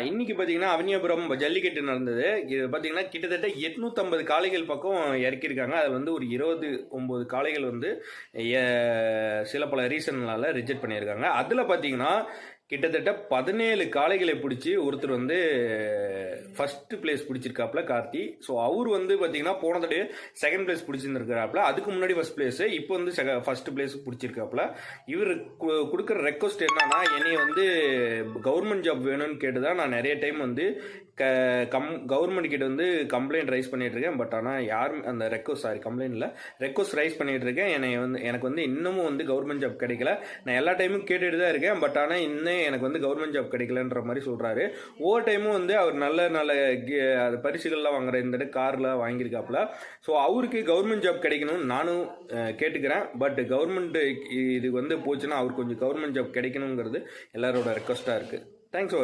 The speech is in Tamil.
இன்னைக்கு பார்த்தீங்கன்னா அவனியாபுரம் ஜல்லிக்கட்டு நடந்தது. இது பார்த்தீங்கன்னா கிட்டத்தட்ட 850 காளைகள் பக்கம் இறக்கியிருக்காங்க. அதில் வந்து ஒரு 29 காளைகள் வந்து சில பல ரீசன்னால ரிஜெக்ட் பண்ணியிருக்காங்க. அதில் பார்த்தீங்கன்னா கிட்டத்தட்ட 17 காளைகளை பிடிச்சி ஒருத்தர் வந்து ஃபர்ஸ்ட் பிளேஸ் பிடிச்சிருக்காப்ல கார்த்தி. ஸோ அவர் வந்து பார்த்தீங்கன்னா போன தடவை செகண்ட் பிளேஸ் பிடிச்சிருந்துருக்காப்ல. அதுக்கு முன்னாடி ஃபர்ஸ்ட் பிளேஸ், இப்போ வந்து ஃபர்ஸ்ட் பிளேஸ் பிடிச்சிருக்காப்ல. இவர் கொடுக்குற ரெக்வஸ்ட் என்னன்னா, என்னை வந்து கவர்மெண்ட் ஜாப் வேணும்னு கேட்டு தான் நான் நிறைய டைம் வந்து கவர்மெண்ட் கிட்ட வந்து கம்ப்ளைண்ட் ரைஸ் பண்ணிட்டு இருக்கேன். பட் ஆனால் யாரும் அந்த ரெக்வஸ்ட் ரைஸ் பண்ணிட்டு இருக்கேன். எனக்கு வந்து இன்னமும் வந்து கவர்மெண்ட் ஜாப் கிடைக்கல. நான் எல்லா டைமும் கேட்டுட்டு தான் இருக்கேன். பட் ஆனால் இன்னும் எனக்கு வந்து கவர்மெண்ட் ஜாப் கிடைக்கலன்ற மாதிரி சொல்றாரு. ஒவ்வொரு டைமும் வந்து அவர் நல்ல நல்ல பரிசுகள்லாம் வாங்குற இந்த கார்லாம் வாங்கியிருக்காப்புல. ஸோ அவருக்கு கவர்மெண்ட் ஜாப் கிடைக்கணும்னு நானும் கேட்டுக்கிறேன். பட் கவர்மெண்ட் இது வந்து போச்சுன்னா அவருக்கு கொஞ்சம் கவர்மெண்ட் ஜாப் கிடைக்கணுங்கிறது எல்லாரோட ரெக்வஸ்டா இருக்கு. தேங்க்ஸ்.